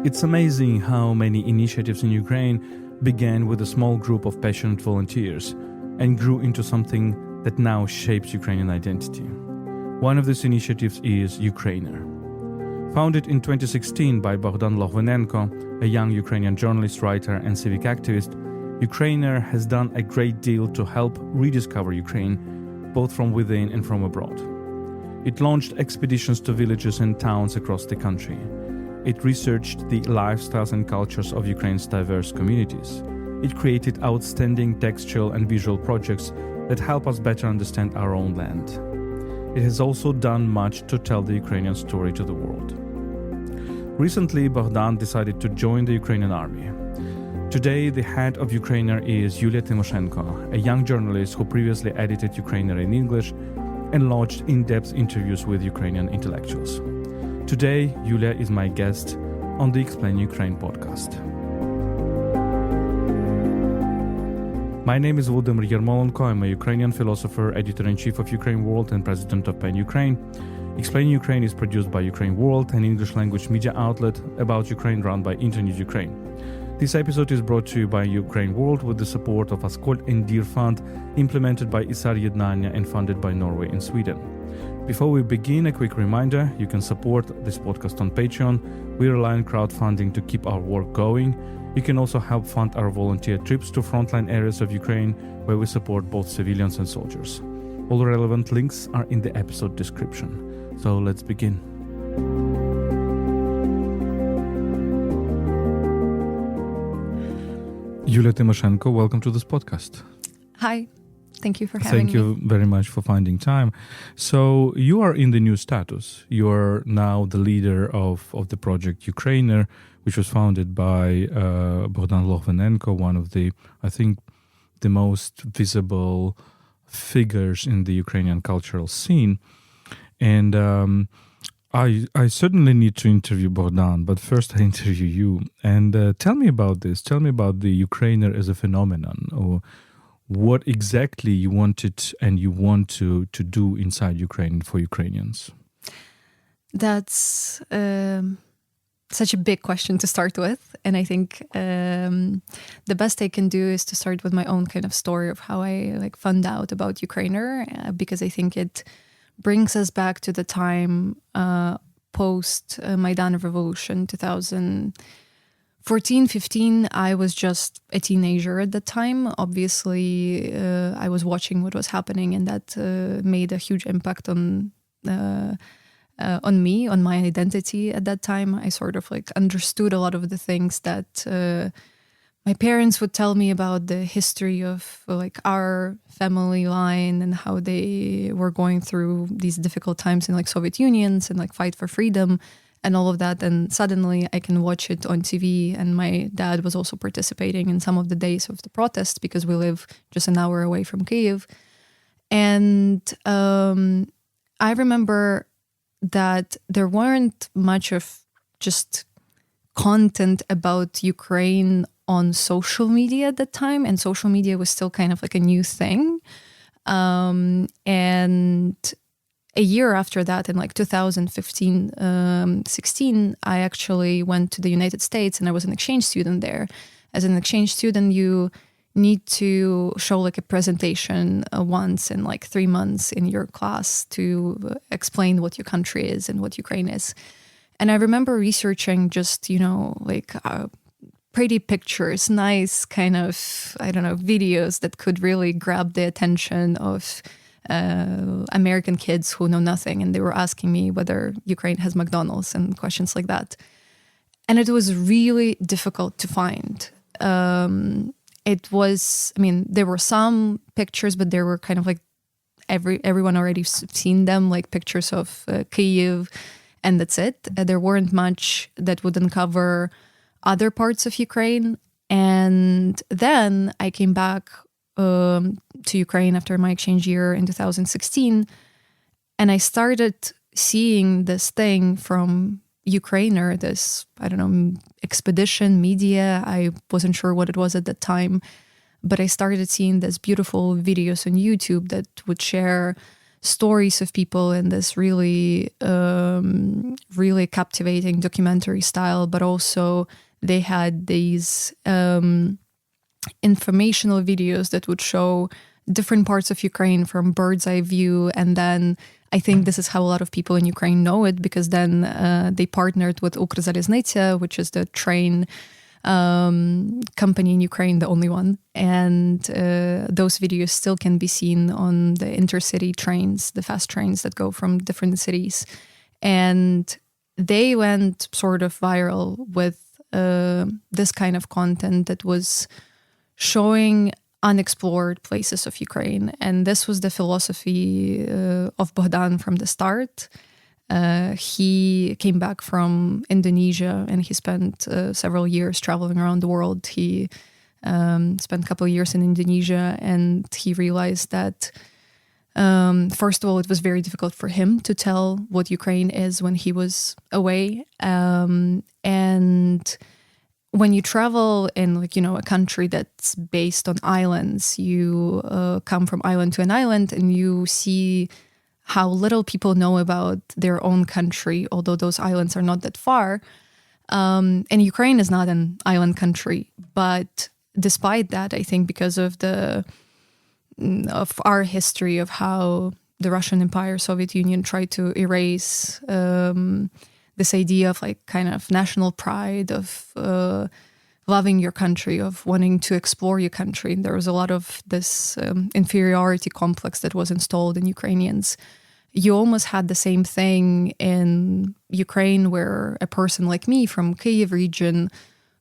It's amazing how many initiatives in Ukraine began with a small group of passionate volunteers and grew into something that now shapes Ukrainian identity. One of these initiatives is Ukrainer. Founded in 2016 by Volodymyr Yermolenko, a young Ukrainian journalist, writer and civic activist, Ukrainer has done a great deal to help rediscover Ukraine, both from within and from abroad. It launched expeditions to villages and towns across the country. It researched the lifestyles and cultures of Ukraine's diverse communities. It created outstanding textual and visual projects that help us better understand our own land. It has also done much to tell the Ukrainian story to the world. Recently, Bogdan decided to join the Ukrainian army. Today, the head of Ukrainer is Julia Tymoshenko, a young journalist who previously edited Ukrainer in English and launched in-depth interviews with Ukrainian intellectuals. Today, Julia is my guest on the Explain Ukraine podcast. My name is Volodymyr Yermolenko. I'm a Ukrainian philosopher, editor-in-chief of UkraineWorld and president of PEN Ukraine. Explain Ukraine is produced by UkraineWorld, an English-language media outlet about Ukraine run by Internews Ukraine. This episode is brought to you by UkraineWorld with the support of Askold and Dir Fund, implemented by ISAR Ednannia and funded by Norway and Sweden. Before we begin, a quick reminder, you can support this podcast on Patreon. We rely on crowdfunding to keep our work going. You can also help fund our volunteer trips to frontline areas of Ukraine, where we support both civilians and soldiers. All relevant links are in the episode description. So let's begin. Julia Tymoshenko, welcome to this podcast. Hi, thank you for having me. Thank you very much for finding time. So you are in the new status. You are now the leader of the project Ukrainer, which was founded by Volodymyr Yermolenko, one of the, I think, the most visible figures in the Ukrainian cultural scene. And I certainly need to interview Bogdan, but first I interview you. And tell me about this. Tell me about the Ukrainer as a phenomenon, or what exactly you wanted and you want to do inside Ukraine for Ukrainians. That's such a big question to start with. And I think the best I can do is to start with my own kind of story of how I found out about Ukrainer, because I think it brings us back to the time post Maidan Revolution, 2014-15. I was just a teenager at the time. Obviously, I was watching what was happening, and that made a huge impact on me, on my identity at that time. I sort of understood a lot of the things that my parents would tell me about the history of our family line and how they were going through these difficult times in Soviet Unions and fight for freedom and all of that. And suddenly I can watch it on TV. And my dad was also participating in some of the days of the protests because we live just an hour away from Kyiv. And I remember that there weren't much of just content about Ukraine on social media at that time, and social media was still kind of a new thing. And a year after that, in 2015-16, I actually went to the United States, and I was an exchange student there. As an exchange student, you need to show a presentation once in 3 months in your class to explain what your country is and what Ukraine is. And I remember researching just, pretty pictures, nice kind of, videos that could really grab the attention of American kids who know nothing. And they were asking me whether Ukraine has McDonald's and questions like that. And it was really difficult to find. There were some pictures, but there were kind of everyone already seen them, pictures of Kyiv, and that's it. There weren't much that would uncover other parts of Ukraine. And then I came back to Ukraine after my exchange year in 2016, and I started seeing this thing from Ukrainer, this, expedition media. I wasn't sure what it was at the time, but I started seeing these beautiful videos on YouTube that would share stories of people in this really, really captivating documentary style, but also they had these informational videos that would show different parts of Ukraine from bird's eye view. And then I think this is how a lot of people in Ukraine know it, because then they partnered with Ukrai, which is the train company in Ukraine, the only one. And those videos still can be seen on the intercity trains, the fast trains that go from different cities. And they went sort of viral with this kind of content that was showing unexplored places of Ukraine. And this was the philosophy of Bogdan from the start. He came back from Indonesia and he spent several years traveling around the world. He spent a couple of years in Indonesia, and he realized that, first of all, it was very difficult for him to tell what Ukraine is when he was away. And when you travel in, like, you know, a country that's based on islands, you come from island to an island and you see how little people know about their own country, although those islands are not that far. And Ukraine is not an island country. But despite that, I think because of our history of how the Russian Empire, Soviet Union tried to erase this idea of like kind of national pride, of loving your country, of wanting to explore your country. There was a lot of this inferiority complex that was installed in Ukrainians. You almost had the same thing in Ukraine, where a person like me from Kyiv region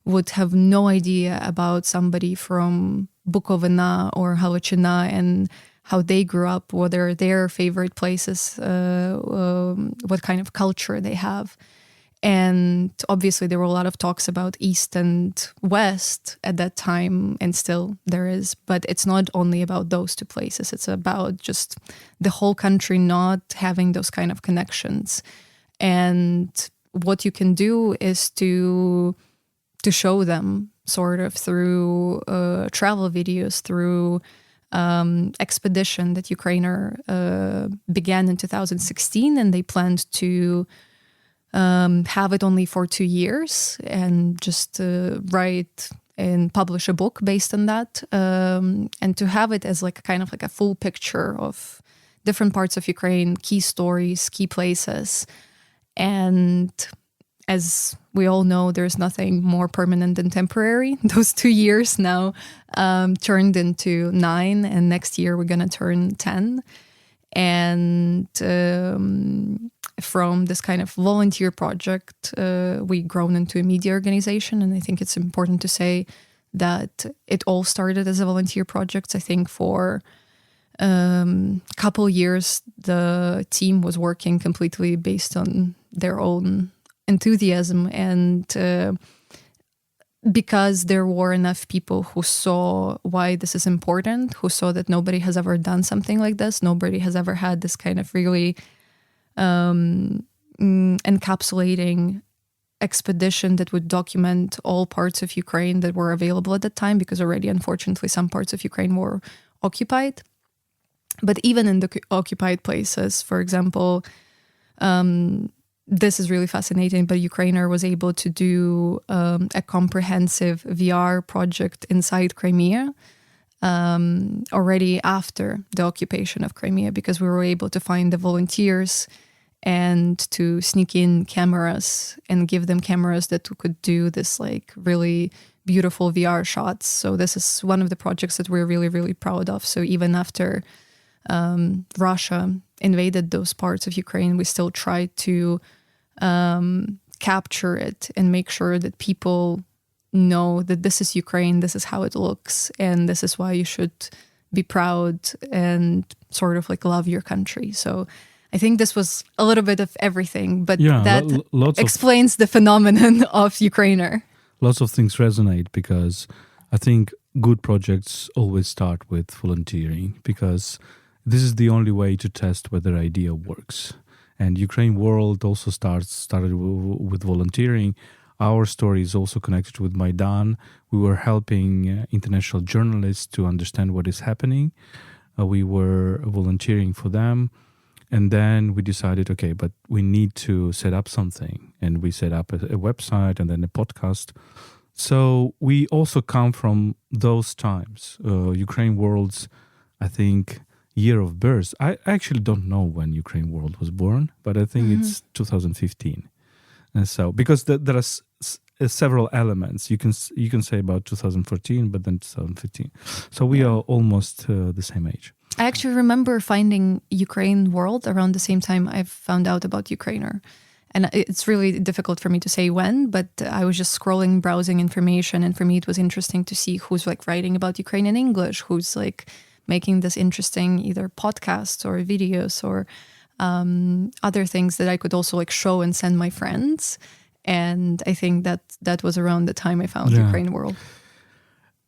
would have no idea about somebody from Bukovina or Halachina and how they grew up, what are their favorite places, what kind of culture they have. And obviously there were a lot of talks about East and West at that time, and still there is. But it's not only about those two places. It's about just the whole country not having those kind of connections. And what you can do is to show them sort of through travel videos, through expedition that Ukrainier began in 2016, and they planned to have it only for 2 years and just write and publish a book based on that, and to have it as like a kind of like a full picture of different parts of Ukraine, key stories, key places. And as we all know, there's nothing more permanent than temporary. Those 2 years now turned into 9, and next year we're going to turn 10. And from this kind of volunteer project, we grown into a media organization. And I think it's important to say that it all started as a volunteer project. I think for a couple years, the team was working completely based on their own enthusiasm, and because there were enough people who saw why this is important, who saw that nobody has ever done something like this, nobody has ever had this kind of really encapsulating expedition that would document all parts of Ukraine that were available at that time, because already, unfortunately, some parts of Ukraine were occupied. But even in the occupied places, for example, this is really fascinating, but Ukrainier was able to do a comprehensive VR project inside Crimea already after the occupation of Crimea, because we were able to find the volunteers and to sneak in cameras and give them cameras that could do this like really beautiful VR shots. So this is one of the projects that we're really, really proud of. So even after Russia invaded those parts of Ukraine, we still tried to capture it and make sure that people know that this is Ukraine, this is how it looks, and this is why you should be proud and sort of like love your country. So I think this was a little bit of everything, but that explains the phenomenon of Ukrainer. Lots of things resonate, because I think good projects always start with volunteering, because this is the only way to test whether idea works. And UkraineWorld also started with volunteering. Our story is also connected with Maidan. We were helping international journalists to understand what is happening. We were volunteering for them. And then we decided, okay, but we need to set up something. And we set up a website and then a podcast. So we also come from those times. UkraineWorld's, I think, year of birth. I actually don't know when UkraineWorld was born, but I think it's 2015. And so, because there are several elements you can say about 2014, but then 2015. So we are almost the same age. I actually remember finding UkraineWorld around the same time I found out about Ukraïner. And it's really difficult for me to say when, but I was just scrolling, browsing information. And for me, it was interesting to see who's like writing about Ukraine in English, who's like making this interesting either podcasts or videos or other things that I could also like show and send my friends. And I think that was around the time I found UkraineWorld.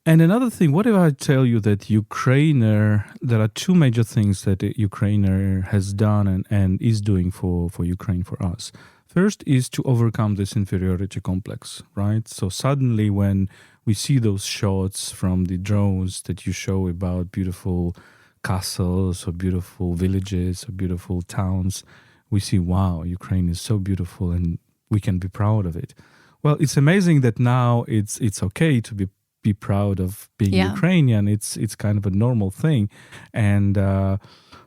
And another thing, what if I tell you that Ukrainer, there are two major things that Ukrainer has done and is doing for Ukraine, for us. First is to overcome this inferiority complex, right? So suddenly when we see those shots from the drones that you show about beautiful castles or beautiful villages or beautiful towns, we see, wow, Ukraine is so beautiful and we can be proud of it. Well, it's amazing that now it's okay to be proud of being Ukrainian. It's kind of a normal thing. And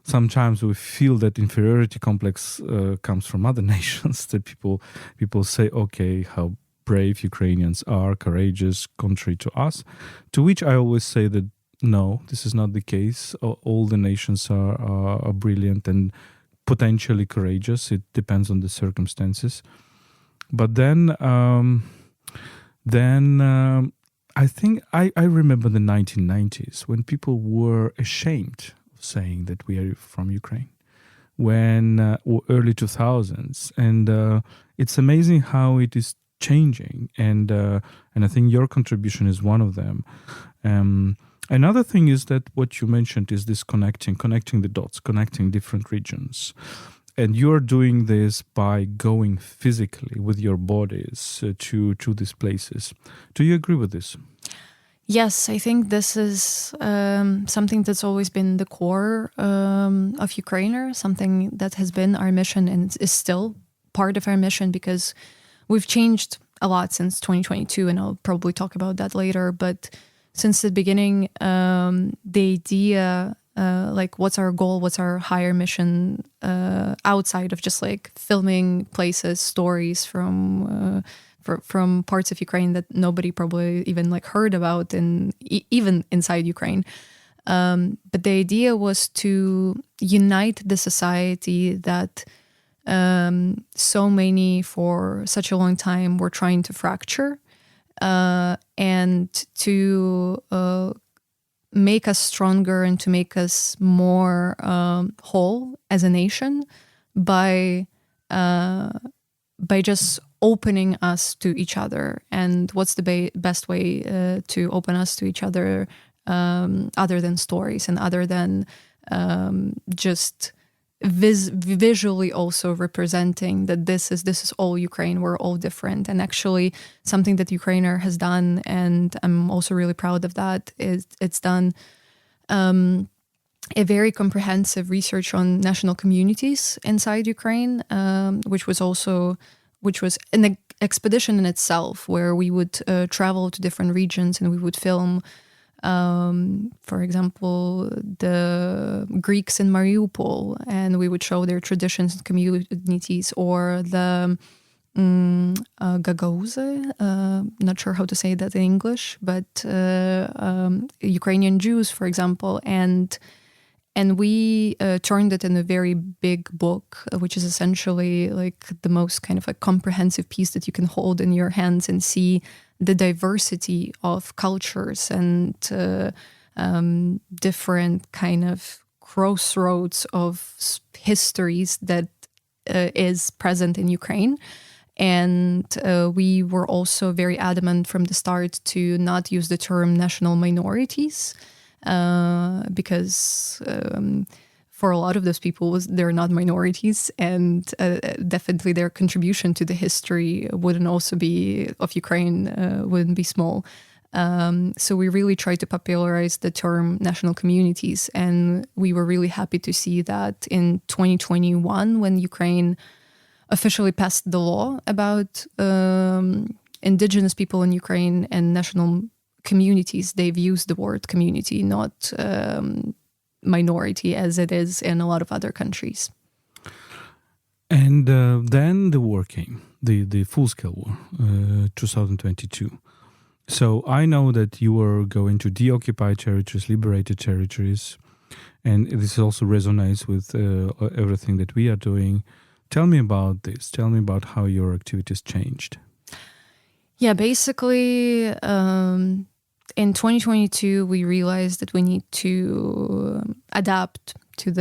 sometimes we feel that inferiority complex comes from other nations, that people say, okay, how brave Ukrainians are, courageous, contrary to us. To which I always say that, no, this is not the case. All the nations are brilliant and potentially courageous. It depends on the circumstances. But then I think I remember the 1990s when people were ashamed of saying that we are from Ukraine, when or early 2000s, and it's amazing how it is changing, and I think your contribution is one of them. Another thing is that what you mentioned is this connecting the dots, connecting different regions. And you're doing this by going physically with your bodies to these places. Do you agree with this? Yes, I think this is something that's always been the core of Ukrainer, something that has been our mission and is still part of our mission, because we've changed a lot since 2022, and I'll probably talk about that later. But since the beginning, the idea, like what's our goal, what's our higher mission outside of just like filming places, stories from parts of Ukraine that nobody probably even like heard about, and even inside Ukraine. But the idea was to unite the society that so many for such a long time were trying to fracture, and to make us stronger and to make us more whole as a nation by just opening us to each other. And what's the best way to open us to each other other than stories and other than just visually also representing that this is all Ukraine, we're all different. And actually something that Ukrainier has done, and I'm also really proud of that, is it's done a very comprehensive research on national communities inside Ukraine, which was an expedition in itself, where we would travel to different regions and we would film, for example, the Greeks in Mariupol, and we would show their traditions and communities, or the Gagauze, not sure how to say that in English, but Ukrainian Jews, for example, and we turned it in a very big book, which is essentially like the most kind of a comprehensive piece that you can hold in your hands and see the diversity of cultures and different kind of crossroads of histories that is present in Ukraine. And we were also very adamant from the start to not use the term national minorities, because for a lot of those people, they're not minorities, and definitely their contribution to the history wouldn't also be of Ukraine, wouldn't be small. So we really tried to popularize the term national communities. And we were really happy to see that in 2021, when Ukraine officially passed the law about indigenous people in Ukraine and national communities, they've used the word community, not minority, as it is in a lot of other countries. And then the war came, the full-scale war, 2022. So I know that you were going to deoccupied territories, liberated territories, and this also resonates with everything that we are doing. Tell me about this. Tell me about how your activities changed. Yeah, basically, in 2022, we realized that we need to adapt to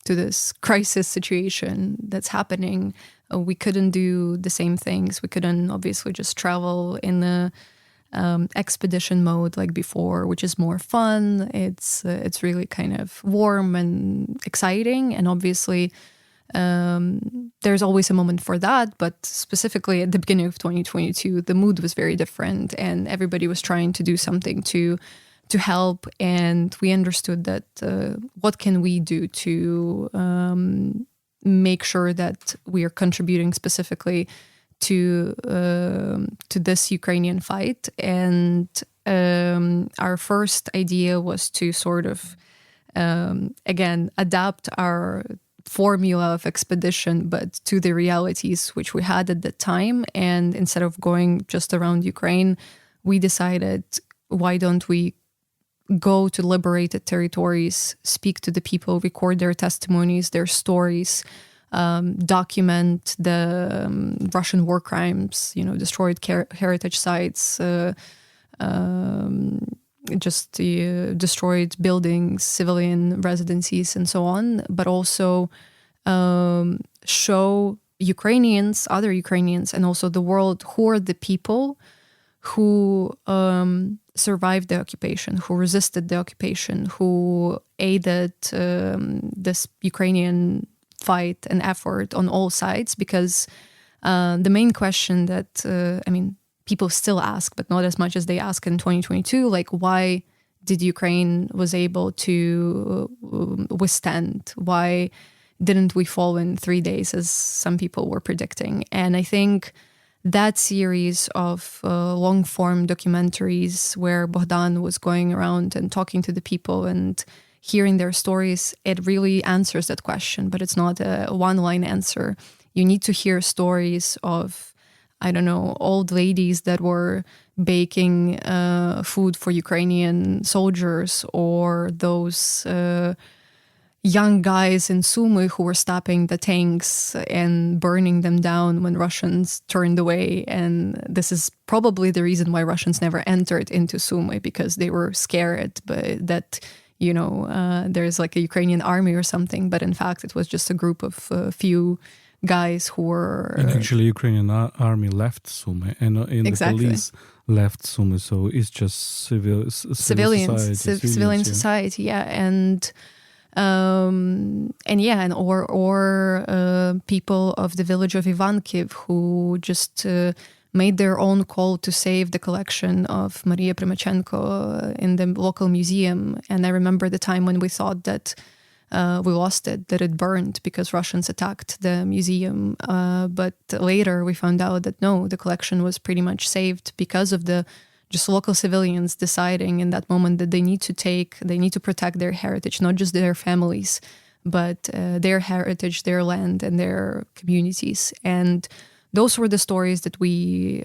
this crisis situation that's happening. We couldn't do the same things. We couldn't obviously just travel in the expedition mode like before, which is more fun. It's really kind of warm and exciting, and obviously there's always a moment for that, but specifically at the beginning of 2022, the mood was very different, and everybody was trying to do something to help. And we understood that what can we do to make sure that we are contributing specifically to this Ukrainian fight. And our first idea was to sort of again adapt our formula of expedition, but to the realities which we had at the time. And instead of going just around Ukraine, we decided, why don't we go to liberated territories, speak to the people, record their testimonies, their stories, document the Russian war crimes, destroyed heritage sites, destroyed buildings, civilian residencies, and so on, but also show Ukrainians, other Ukrainians, and also the world, who are the people who survived the occupation, who resisted the occupation, who aided this Ukrainian fight and effort on all sides. Because the main question that, people still ask, but not as much as they ask in 2022, like, why did Ukraine was able to withstand? Why didn't we fall in 3 days, as some people were predicting? And I think that series of long-form documentaries where Bogdan was going around and talking to the people and hearing their stories, it really answers that question, but it's not a one-line answer. You need to hear stories of, old ladies that were baking food for Ukrainian soldiers, or those young guys in Sumy who were stopping the tanks and burning them down when Russians turned away. And this is probably the reason why Russians never entered into Sumy, because they were scared that there's like a Ukrainian army or something. But in fact, it was just a group of few guys who were... And actually, Ukrainian army left Sumy, and Exactly. the police left Sumy, so it's just civilian society, yeah. And people of the village of Ivankiv who just made their own call to save the collection of Maria Primachenko in the local museum. And I remember the time when we thought that we lost it, that it burned because Russians attacked the museum. But later we found out that no, the collection was pretty much saved because of the just local civilians deciding in that moment that they need to protect their heritage, not just their families, but their heritage, their land, and their communities. And those were the stories that we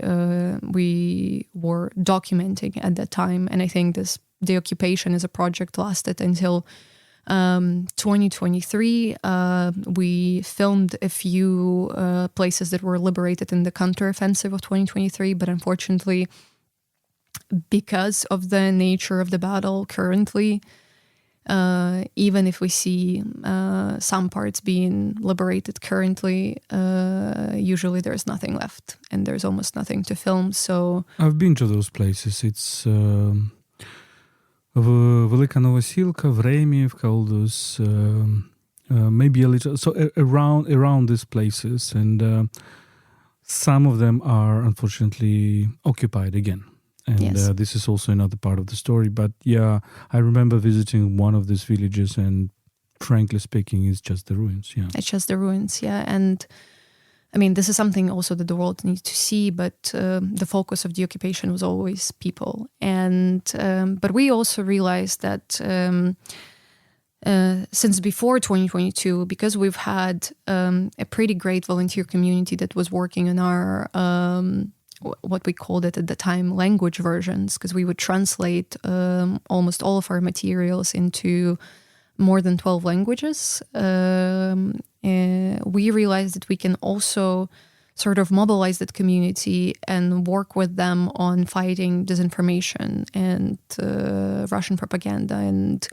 were documenting at that time. And I think the occupation as a project lasted until 2023. We filmed a few places that were liberated in the counteroffensive of 2023, but unfortunately, because of the nature of the battle currently, even if we see some parts being liberated currently, usually there's nothing left and there's almost nothing to film. So I've been to those places. It's Велика Новосілка, Времіївка, all those, maybe a little, so around these places, and some of them are unfortunately occupied again. And Yes. this is also another part of the story. But yeah, I remember visiting one of these villages, and frankly speaking, it's just the ruins. Yeah. It's just the ruins, yeah. And I mean, this is something also that the world needs to see, but the focus of the occupation was always people. And but we also realized that since before 2022, because we've had a pretty great volunteer community that was working on our what we called it at the time language versions, because we would translate almost all of our materials into more than 12 languages. We realized that we can also sort of mobilize that community and work with them on fighting disinformation and Russian propaganda and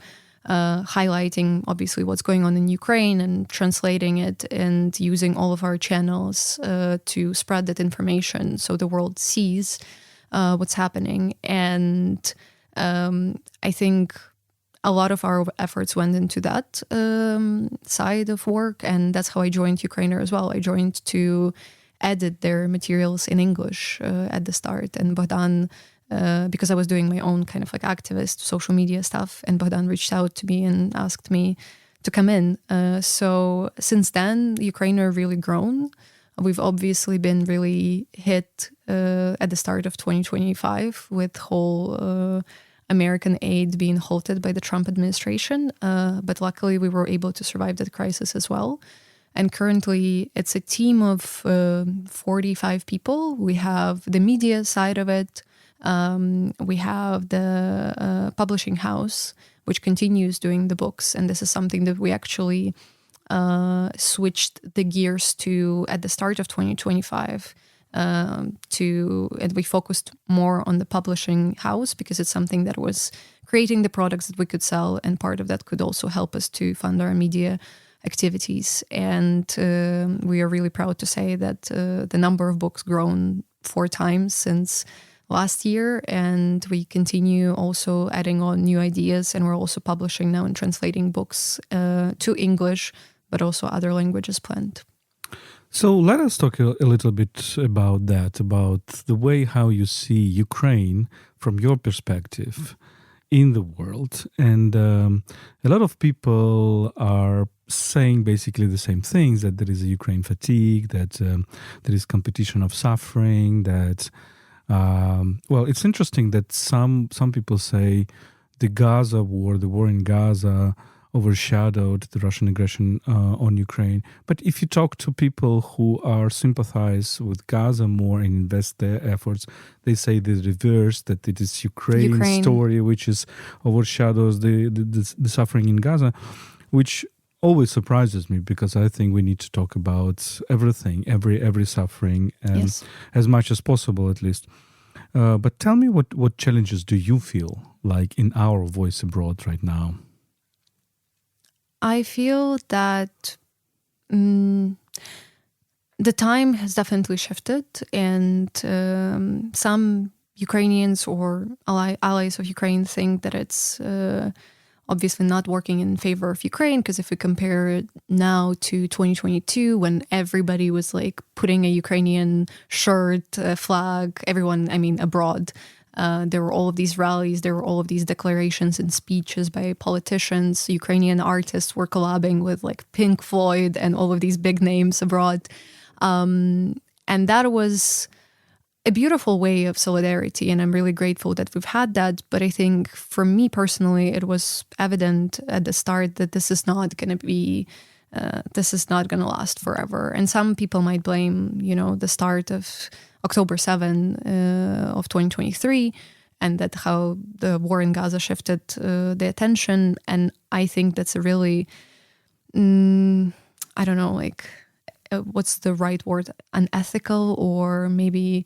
highlighting obviously what's going on in Ukraine and translating it and using all of our channels to spread that information so the world sees what's happening. And I think a lot of our efforts went into that side of work, and that's how I joined Ukrainier as well. I joined to edit their materials in English at the start, and Bogdan, because I was doing my own kind of like activist social media stuff, and Bogdan reached out to me and asked me to come in. So since then, Ukrainier really grown. We've obviously been really hit at the start of 2025 with whole American aid being halted by the Trump administration. But luckily we were able to survive that crisis as well. And currently it's a team of 45 people. We have the media side of it. We have the publishing house, which continues doing the books. And this is something that we actually switched the gears to at the start of 2025. And we focused more on the publishing house because it's something that was creating the products that we could sell, and part of that could also help us to fund our media activities. And we are really proud to say that the number of books grown 4 times since last year, and we continue also adding on new ideas, and we're also publishing now and translating books to English, but also other languages planned. So let us talk a little bit about that, about the way how you see Ukraine from your perspective in the world. And a lot of people are saying basically the same things, that there is a Ukraine fatigue, that there is competition of suffering, that, well, it's interesting that some people say the Gaza war, the war in Gaza, overshadowed the Russian aggression on Ukraine. But if you talk to people who are sympathize with Gaza more and invest their efforts, they say the reverse, that it is Ukraine story which is overshadows the suffering in Gaza, which always surprises me, because I think we need to talk about everything, every suffering, and Yes. as much as possible at least. But tell me, what challenges do you feel like in our voice abroad right now? I feel that the time has definitely shifted, and some Ukrainians or allies of Ukraine think that it's obviously not working in favor of Ukraine, because if we compare it now to 2022, when everybody was like putting a Ukrainian shirt, flag, everyone, I mean, abroad, there were all of these rallies, there were all of these declarations and speeches by politicians. Ukrainian artists were collabing with like Pink Floyd and all of these big names abroad. And that was a beautiful way of solidarity, and I'm really grateful that we've had that. But I think for me personally, it was evident at the start that this is not going to last forever. And some people might blame, the start of October 7 of 2023, and that how the war in Gaza shifted the attention. And I think that's a really, I don't know, like, what's the right word? Unethical, or maybe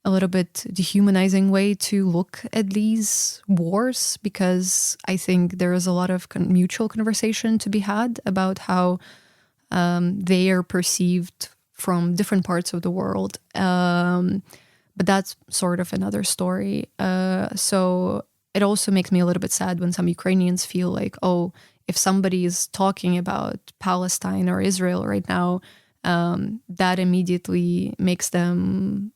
a little bit dehumanizing way to look at these wars, because I think there is a lot of mutual conversation to be had about how they are perceived from different parts of the world. But that's sort of another story. So it also makes me a little bit sad when some Ukrainians feel like, oh, if somebody is talking about Palestine or Israel right now, that immediately makes them,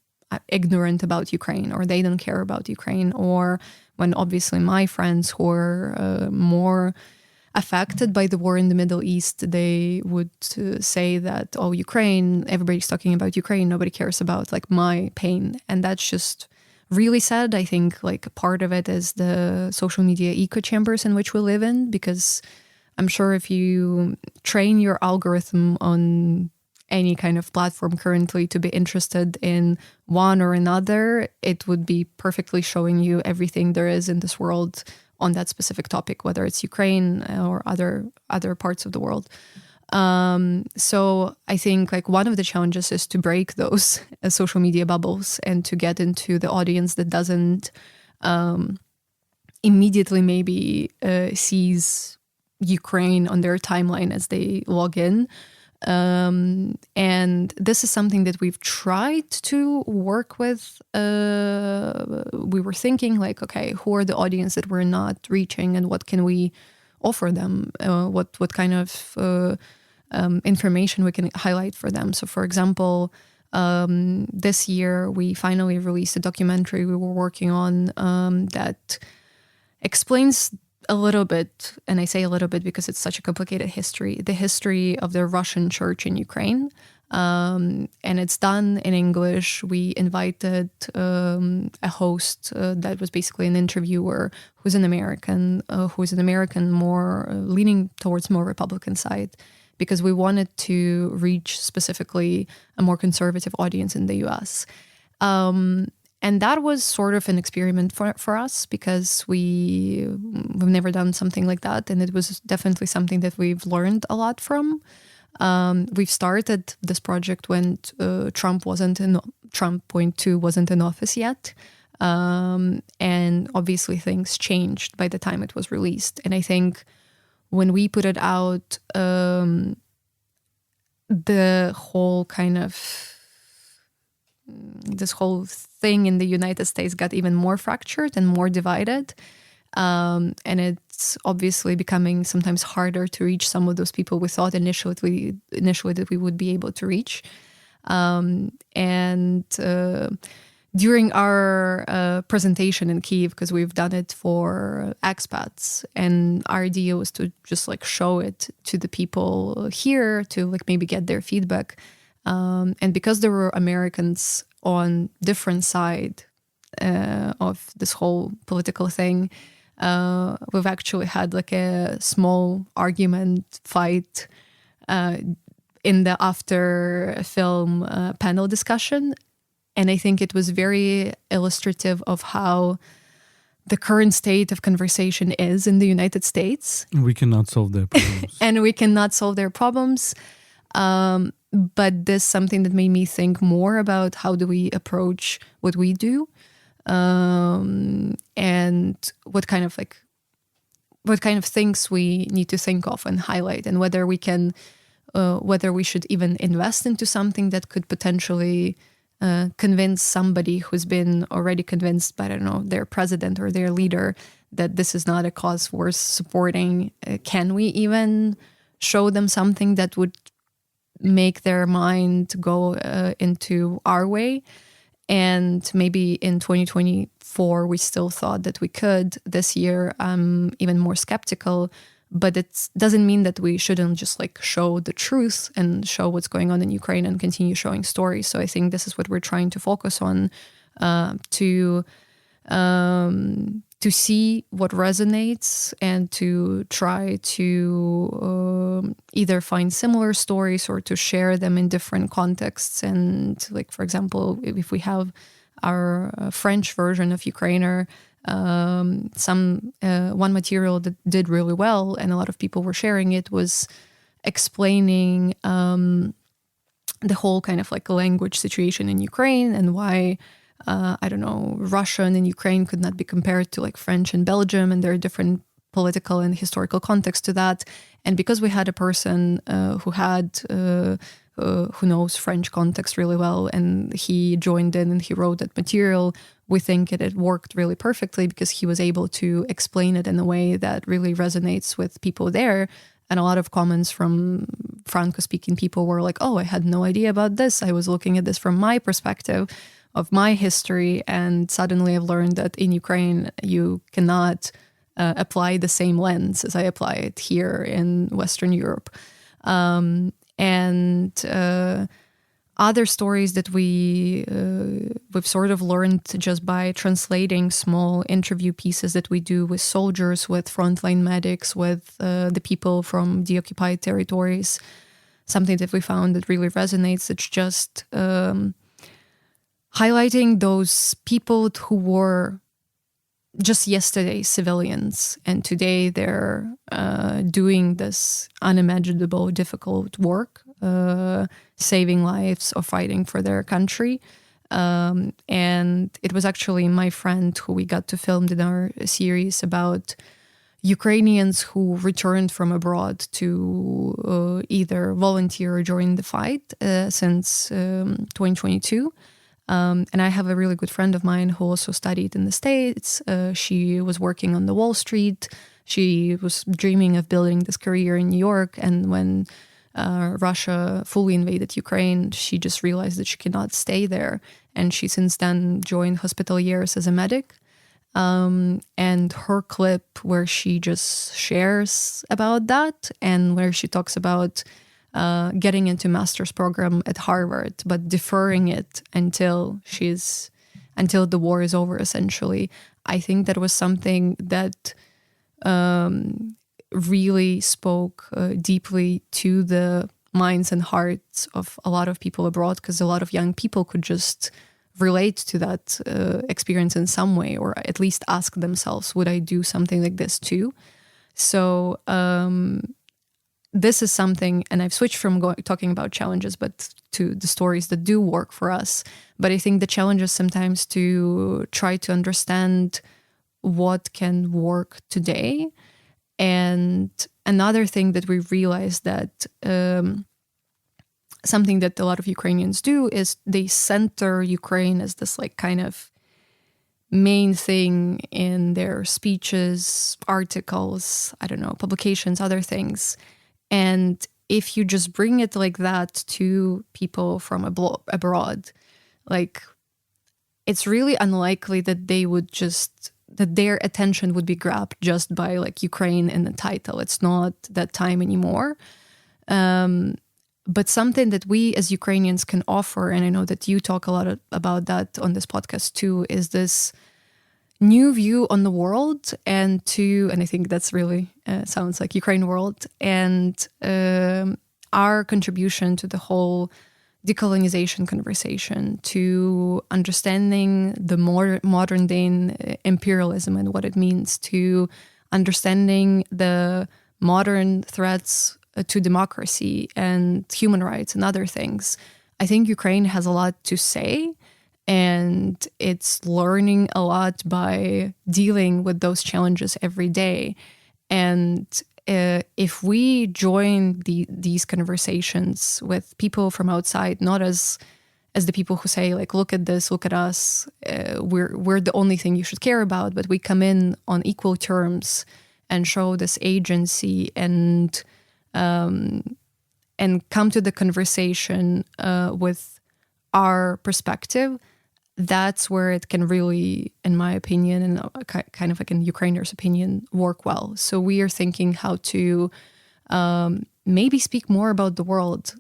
ignorant about Ukraine, or they don't care about Ukraine, or when obviously my friends who are more affected by the war in the Middle East, they would say that, oh, Ukraine, everybody's talking about Ukraine, nobody cares about like my pain. And that's just really sad. I think like part of it is the social media echo chambers in which we live in, because I'm sure if you train your algorithm on any kind of platform currently to be interested in one or another, it would be perfectly showing you everything there is in this world on that specific topic, whether it's Ukraine or other parts of the world. So I think like one of the challenges is to break those social media bubbles and to get into the audience that doesn't immediately maybe sees Ukraine on their timeline as they log in. And this is something that we've tried to work with. We were thinking like, okay, who are the audience that we're not reaching and what can we offer them? What kind of information we can highlight for them? So for example, this year we finally released a documentary we were working on that explains a little bit, and I say a little bit because it's such a complicated history, the history of the Russian church in Ukraine. And it's done in English. We invited a host that was basically an interviewer who's an American, more leaning towards more Republican side, because we wanted to reach specifically a more conservative audience in the US. And that was sort of an experiment for us, because we've never done something like that. And it was definitely something that we've learned a lot from. We've started this project when Trump 2 wasn't in office yet. And obviously things changed by the time it was released. And I think when we put it out, the whole kind of this whole thing in the United States got even more fractured and more divided. And it's obviously becoming sometimes harder to reach some of those people we thought initially that we would be able to reach. During our presentation in Kyiv, because we've done it for expats, and our idea was to just like show it to the people here to like maybe get their feedback. And because there were Americans on different side of this whole political thing, we've actually had like a small argument fight in the after film panel discussion. And I think it was very illustrative of how the current state of conversation is in the United States. We cannot solve their problems. And we cannot solve their problems. But this is something that made me think more about how do we approach what we do, and what kind of things we need to think of and highlight, and whether we should even invest into something that could potentially convince somebody who's been already convinced by, I don't know, their president or their leader that this is not a cause worth supporting. Can we even show them something that would make their mind go into our way? And maybe in 2024 we still thought that we could. This year I'm even more skeptical, but it doesn't mean that we shouldn't just like show the truth and show what's going on in Ukraine and continue showing stories. So I think this is what we're trying to focus on, to see what resonates and to try to either find similar stories or to share them in different contexts. And like, for example, if we have our French version of Ukrainier, one material that did really well and a lot of people were sharing it was explaining the whole kind of like language situation in Ukraine and why Russian and Ukraine could not be compared to like French and Belgium, and there are different political and historical contexts to that. And because we had a person who knows French context really well, and he joined in and he wrote that material, we think it worked really perfectly because he was able to explain it in a way that really resonates with people there. And a lot of comments from Franco-speaking people were like, oh, I had no idea about this. I was looking at this from my perspective, of my history, and suddenly I've learned that in Ukraine you cannot apply the same lens as I apply it here in Western Europe. And other stories that we've sort of learned just by translating small interview pieces that we do with soldiers, with frontline medics, with the people from the occupied territories. Something that we found that really resonates, it's just highlighting those people who were just yesterday civilians, and today they're doing this unimaginable, difficult work, saving lives or fighting for their country. And it was actually my friend who we got to film in our series about Ukrainians who returned from abroad to either volunteer or join the fight since 2022. And I have a really good friend of mine who also studied in the States. She was working on the Wall Street. She was dreaming of building this career in New York. And when Russia fully invaded Ukraine, she just realized that she cannot stay there. And she since then joined Hospitaliers as a medic. And her clip where she just shares about that and where she talks about getting into master's program at Harvard, but deferring it until the war is over, essentially. I think that was something that really spoke deeply to the minds and hearts of a lot of people abroad, because a lot of young people could just relate to that experience in some way, or at least ask themselves, would I do something like this too? So this is something, and I've switched from talking about challenges, but to the stories that do work for us. But I think the challenge is sometimes to try to understand what can work today. And another thing that we realized that something that a lot of Ukrainians do is they center Ukraine as this like kind of main thing in their speeches, articles, I don't know, publications, other things. And if you just bring it like that to people from abroad, like it's really unlikely that that their attention would be grabbed just by like Ukraine in the title. It's not that time anymore. But something that we as Ukrainians can offer, and I know that you talk a lot about that on this podcast too, is this new view on the world, and I think that's really sounds like UkraineWorld, and our contribution to the whole decolonization conversation, to understanding the modern day imperialism and what it means, to understanding the modern threats to democracy and human rights and other things. I think Ukraine has a lot to say, and it's learning a lot by dealing with those challenges every day. And if we join these conversations with people from outside, not as the people who say like, look at this, look at us, we're the only thing you should care about, but we come in on equal terms and show this agency and come to the conversation with our perspective, that's where it can really, in my opinion, and kind of like in Ukrainer's opinion, work well. So we are thinking how to maybe speak more about the world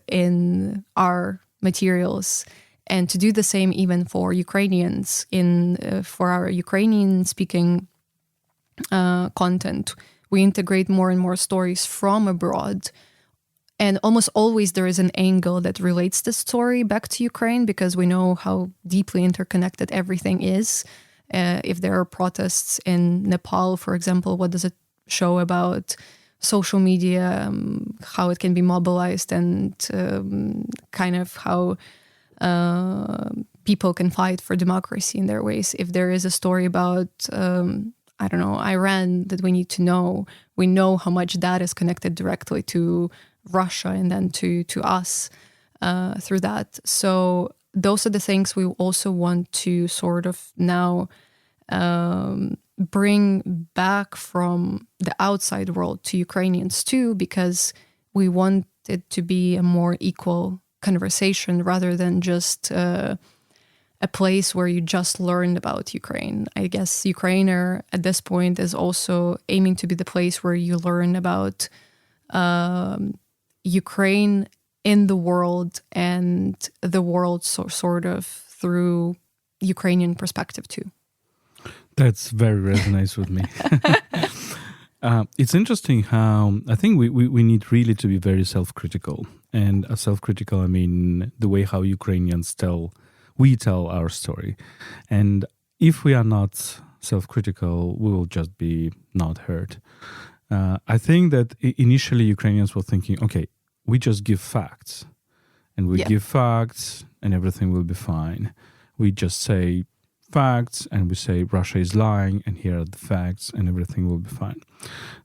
in our materials, and to do the same even for Ukrainians for our Ukrainian-speaking content. We integrate more and more stories from abroad. And almost always there is an angle that relates the story back to Ukraine, because we know how deeply interconnected everything is. If there are protests in Nepal, for example, what does it show about social media, how it can be mobilized, and kind of how people can fight for democracy in their ways. If there is a story about, I don't know, Iran that we need to know, we know how much that is connected directly to Russia and then to us through that. So those are the things we also want to sort of now bring back from the outside world to Ukrainians too, because we want it to be a more equal conversation rather than just a place where you just learned about Ukraine. I guess Ukrainer at this point is also aiming to be the place where you learn about Ukraine in the world and the world sort of through Ukrainian perspective too. That's very resonates with me. It's interesting how I think we need really to be very self-critical. And self-critical, I mean the way how Ukrainians we tell our story. And if we are not self-critical, we will just be not heard. I think that initially Ukrainians were thinking, okay, we just give facts. And we give facts and everything will be fine. We just say facts and we say Russia is lying and here are the facts and everything will be fine.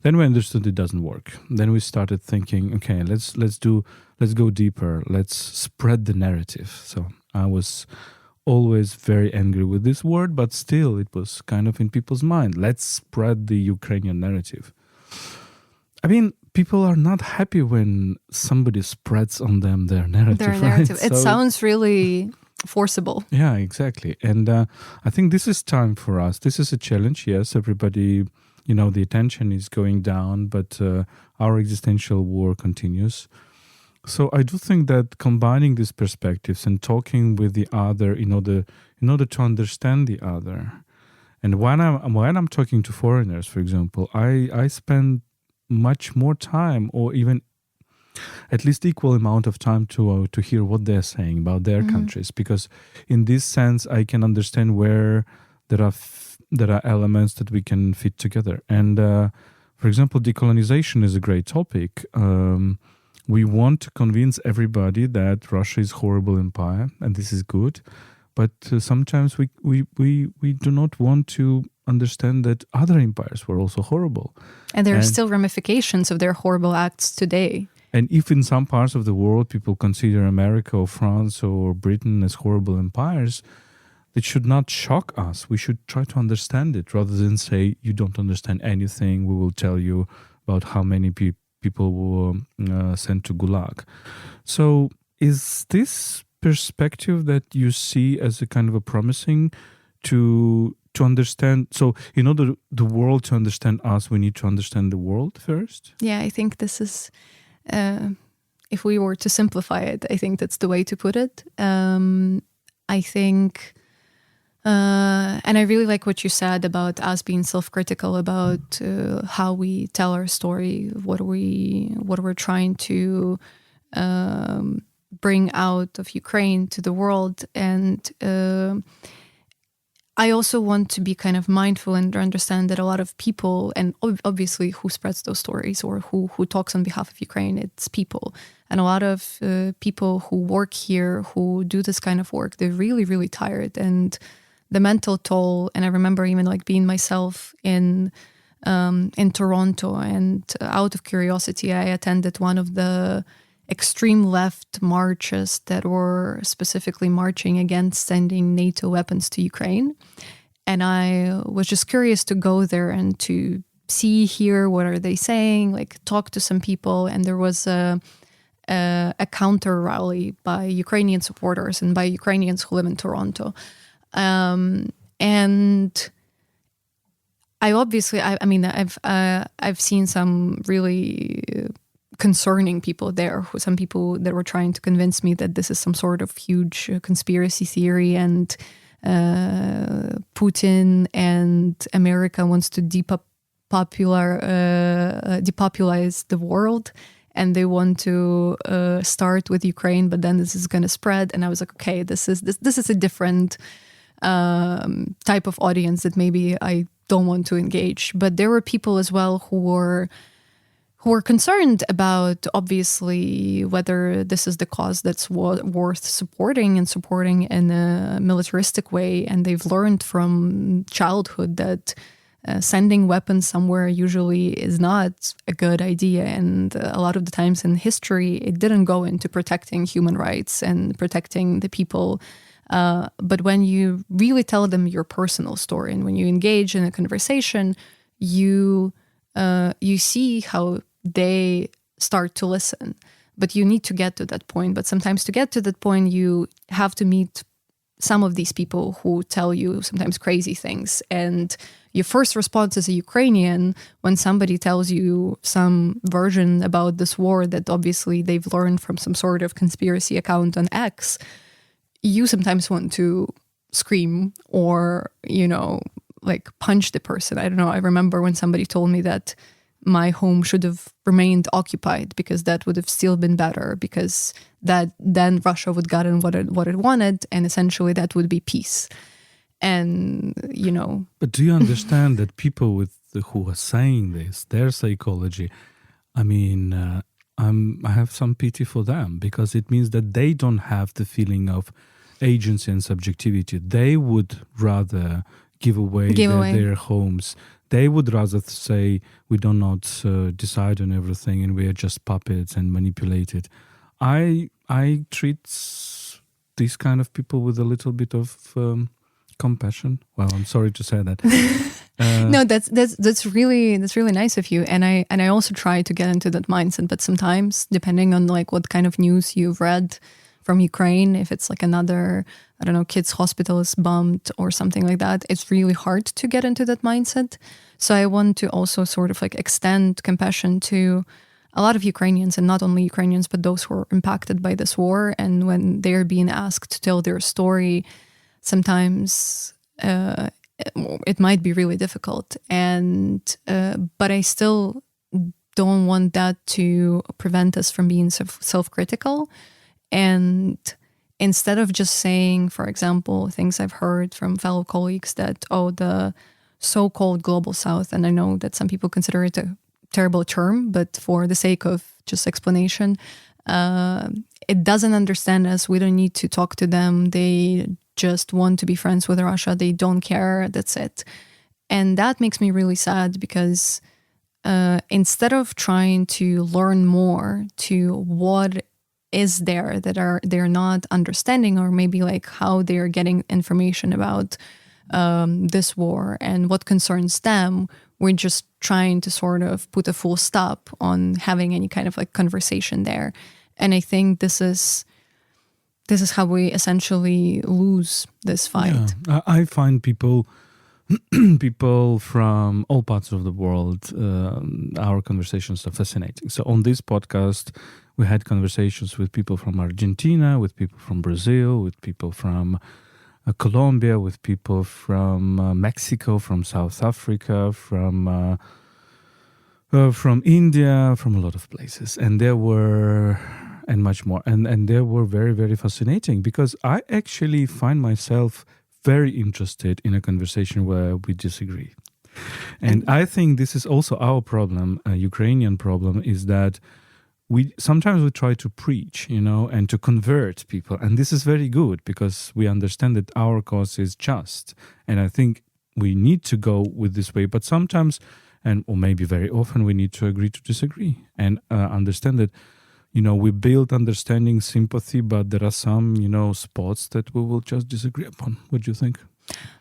Then we understood it doesn't work. Then we started thinking, okay, let's go deeper. Let's spread the narrative. So I was always very angry with this word, but still it was kind of in people's mind. Let's spread the Ukrainian narrative. I mean, people are not happy when somebody spreads on them their narrative. Right? It sounds really forcible. Yeah, exactly. And I think this is time for us. This is a challenge. Yes, everybody, the attention is going down, but our existential war continues. So I do think that combining these perspectives and talking with the other in order to understand the other. And when I'm talking to foreigners, for example, I spend much more time, or even at least equal amount of time to hear what they're saying about their countries, because in this sense I can understand where there are elements that we can fit together. And for example, decolonization is a great topic. We want to convince everybody that Russia is a horrible empire, and this is good. But sometimes we do not want to understand that other empires were also horrible. And there are still ramifications of their horrible acts today. And if in some parts of the world people consider America or France or Britain as horrible empires, it should not shock us. We should try to understand it rather than say, you don't understand anything. We will tell you about how many people were sent to Gulag. So is this perspective that you see as a kind of a promising to understand? So in order the world to understand us, we need to understand the world first? Yeah, I think this is, if we were to simplify it, I think that's the way to put it. I think, and I really like what you said about us being self-critical about how we tell our story, what we're trying to bring out of Ukraine to the world. And I also want to be kind of mindful and understand that a lot of people, and obviously who spreads those stories or who talks on behalf of Ukraine, it's people. And a lot of people who work here, who do this kind of work, they're really, really tired. And the mental toll, and I remember even like being myself in Toronto, and out of curiosity, I attended one of the extreme left marches that were specifically marching against sending NATO weapons to Ukraine. And I was just curious to go there and to hear what are they saying, like talk to some people. And there was a counter rally by Ukrainian supporters and by Ukrainians who live in Toronto. And I've seen some really concerning people there, some people that were trying to convince me that this is some sort of huge conspiracy theory and Putin and America wants to depopulize the world, and they want to start with Ukraine, but then this is going to spread. And I was like, okay, this is a different type of audience that maybe I don't want to engage. But there were people as well who were concerned about, obviously, whether this is the cause that's worth supporting in a militaristic way. And they've learned from childhood that sending weapons somewhere usually is not a good idea. And a lot of the times in history, it didn't go into protecting human rights and protecting the people. But when you really tell them your personal story and when you engage in a conversation, you see how they start to listen. But you need to get to that point. But sometimes to get to that point, you have to meet some of these people who tell you sometimes crazy things. And your first response as a Ukrainian, when somebody tells you some version about this war that obviously they've learned from some sort of conspiracy account on X, you sometimes want to scream or, like punch the person. I don't know. I remember when somebody told me that my home should have remained occupied because that would have still been better, because that then Russia would gotten what it wanted, and essentially that would be peace. And But do you understand that people who are saying this, their psychology? I mean, I have some pity for them, because it means that they don't have the feeling of agency and subjectivity. They would rather give away their homes. They would rather say we do not decide on everything and we are just puppets and manipulated. I treat these kind of people with a little bit of compassion. Well, I'm sorry to say that. No, that's really nice of you. And I also try to get into that mindset. But sometimes, depending on like what kind of news you've read from Ukraine, if it's like another, I don't know, kids' hospital is bombed or something like that, it's really hard to get into that mindset. So I want to also sort of like extend compassion to a lot of Ukrainians, and not only Ukrainians, but those who are impacted by this war. And when they're being asked to tell their story, sometimes it might be really difficult. And but I still don't want that to prevent us from being self-critical. And instead of just saying, for example, things I've heard from fellow colleagues that, the so-called global south, and I know that some people consider it a terrible term, but for the sake of just explanation, it doesn't understand us. We don't need to talk to them. They just want to be friends with Russia. They don't care. That's it. And that makes me really sad, because instead of trying to learn more to what is there that they're not understanding, or maybe like how they're getting information about this war and what concerns them, we're just trying to sort of put a full stop on having any kind of like conversation there. And I think this is how we essentially lose this fight. Yeah. I find people from all parts of the world, our conversations are fascinating. So on this podcast, we had conversations with people from Argentina, with people from Brazil, with people from Colombia, with people from Mexico, from South Africa, from India, from a lot of places. And there were, and much more. And they were very, very fascinating, because I actually find myself very interested in a conversation where we disagree. And I think this is also our problem, a Ukrainian problem, is that we sometimes try to preach, and to convert people. And this is very good, because we understand that our cause is just. And I think we need to go with this way. But sometimes, or maybe very often, we need to agree to disagree and understand that, we build understanding, sympathy, but there are some, spots that we will just disagree upon. What do you think?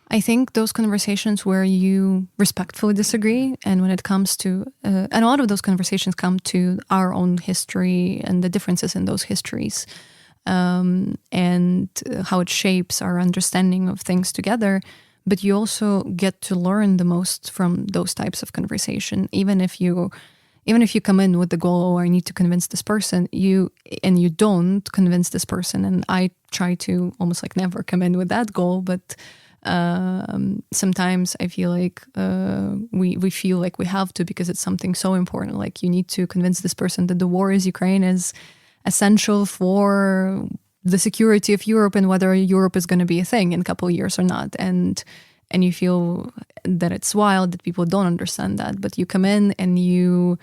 I think those conversations where you respectfully disagree, and when it comes to, and a lot of those conversations come to our own history and the differences in those histories, and how it shapes our understanding of things together. But you also get to learn the most from those types of conversation. Even if you come in with the goal, I need to convince this person, you don't convince this person. And I try to almost like never come in with that goal, but sometimes I feel like we feel like we have to, because it's something so important. Like, you need to convince this person that the war is Ukraine is essential for the security of Europe, and whether Europe is going to be a thing in a couple of years or not. And you feel that it's wild that people don't understand that. But you come in and you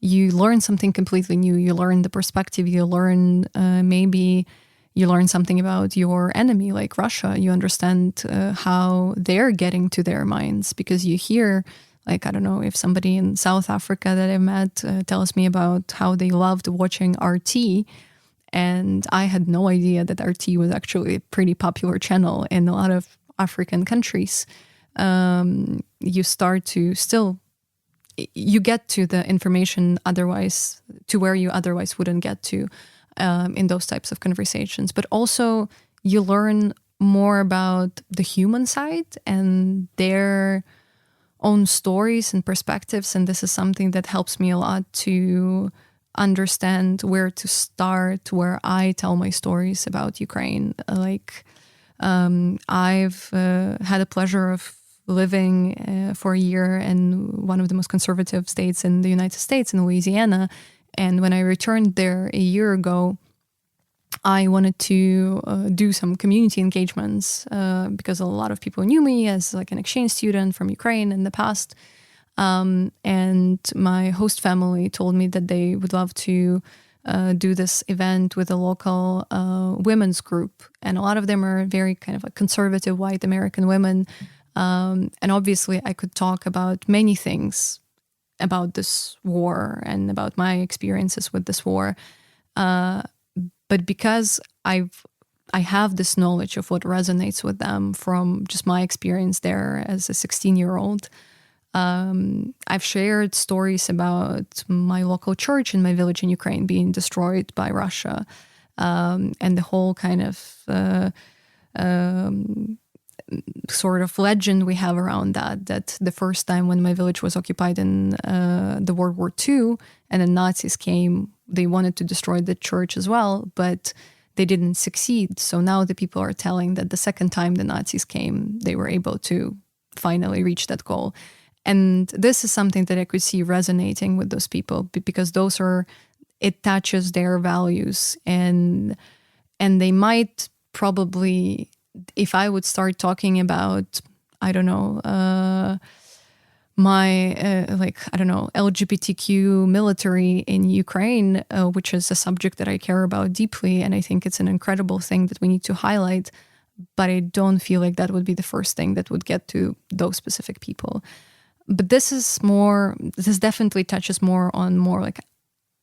learn something completely new. You learn the perspective. You learn maybe you learn something about your enemy, like Russia. You understand how they're getting to their minds, because you hear, like, I don't know, if somebody in South Africa that I met tells me about how they loved watching RT, and I had no idea that RT was actually a pretty popular channel in a lot of African countries. You start to you get to the information otherwise, to where you otherwise wouldn't get to in those types of conversations. But also you learn more about the human side and their own stories and perspectives. And this is something that helps me a lot to understand where to start, where I tell my stories about Ukraine. I've had the pleasure of living for a year in one of the most conservative states in the United States, in Louisiana. And when I returned there a year ago, I wanted to do some community engagements because a lot of people knew me as like an exchange student from Ukraine in the past. And my host family told me that they would love to do this event with a local women's group. And a lot of them are very kind of like conservative white American women. And obviously I could talk about many things about this war and about my experiences with this war. But because I have this knowledge of what resonates with them from just my experience there as a 16-year-old, I've shared stories about my local church in my village in Ukraine being destroyed by Russia, and the whole kind of sort of legend we have around that the first time when my village was occupied in the World War II and the Nazis came, they wanted to destroy the church as well, but they didn't succeed. So now the people are telling that the second time the Nazis came, they were able to finally reach that goal. And this is something that I could see resonating with those people because it touches their values, and they might probably, if I would start talking about, I don't know, my LGBTQ military in Ukraine, which is a subject that I care about deeply, and I think it's an incredible thing that we need to highlight, but I don't feel like that would be the first thing that would get to those specific people. But this definitely touches more on more like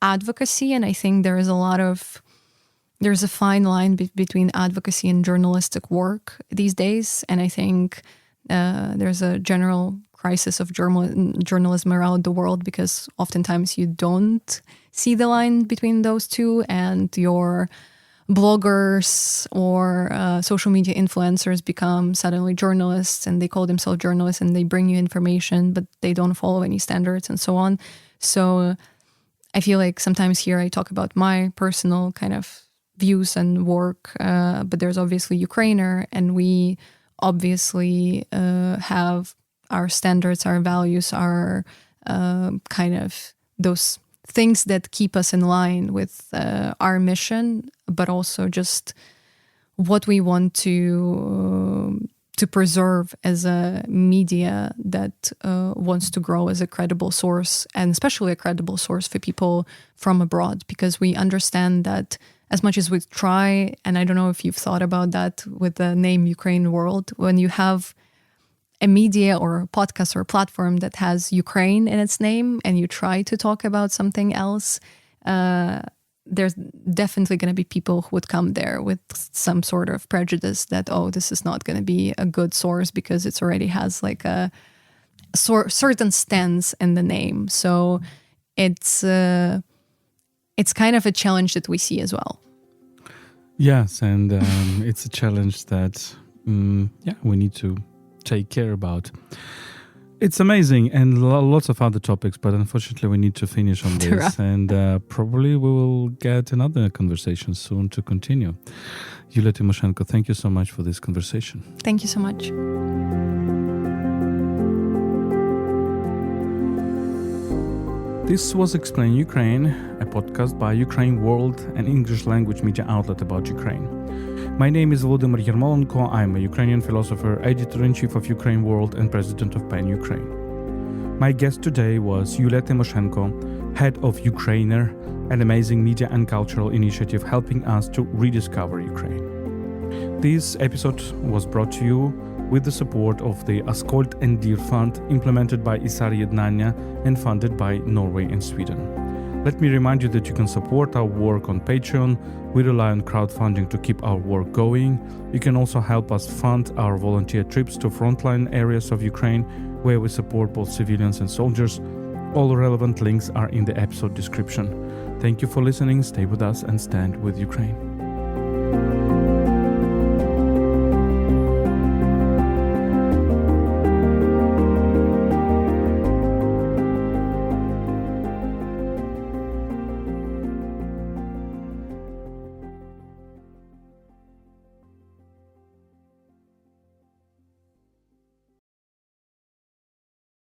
advocacy, and I think there's a fine line between advocacy and journalistic work these days, and I think there's a general crisis of journalism around the world because oftentimes you don't see the line between those two, and your bloggers or social media influencers become suddenly journalists, and they call themselves journalists and they bring you information, but they don't follow any standards and so on. So I feel like sometimes here I talk about my personal kind of views and work, but there's obviously Ukrainier, and we obviously have our standards, our values, our kind of those things that keep us in line with our mission, but also just what we want to preserve as a media that wants to grow as a credible source, and especially a credible source for people from abroad, because we understand that as much as we try, and I don't know if you've thought about that with the name UkraineWorld, when you have a media or a podcast or a platform that has Ukraine in its name and you try to talk about something else, there's definitely going to be people who would come there with some sort of prejudice that, oh, this is not going to be a good source because it already has like a certain stance in the name. So it's kind of a challenge that we see as well. Yes, and it's a challenge that we need to take care about. It's amazing, and lots of other topics, but unfortunately we need to finish on this, and probably we will get another conversation soon to continue. Julia Tymoshenko, thank you so much for this conversation. Thank you so much. This was Explain Ukraine, a podcast by UkraineWorld, an English language media outlet about Ukraine. My name is Volodymyr Yermolenko. I'm a Ukrainian philosopher, editor-in-chief of UkraineWorld, and president of PEN Ukraine. My guest today was Julia Tymoshenko, head of Ukraíner, an amazing media and cultural initiative helping us to rediscover Ukraine. This episode was brought to you with the support of the Askold and Dir Fund, implemented by ISAR Ednannia and funded by Norway and Sweden. Let me remind you that you can support our work on Patreon. We rely on crowdfunding to keep our work going. You can also help us fund our volunteer trips to frontline areas of Ukraine, where we support both civilians and soldiers. All relevant links are in the episode description. Thank you for listening. Stay with us and stand with Ukraine.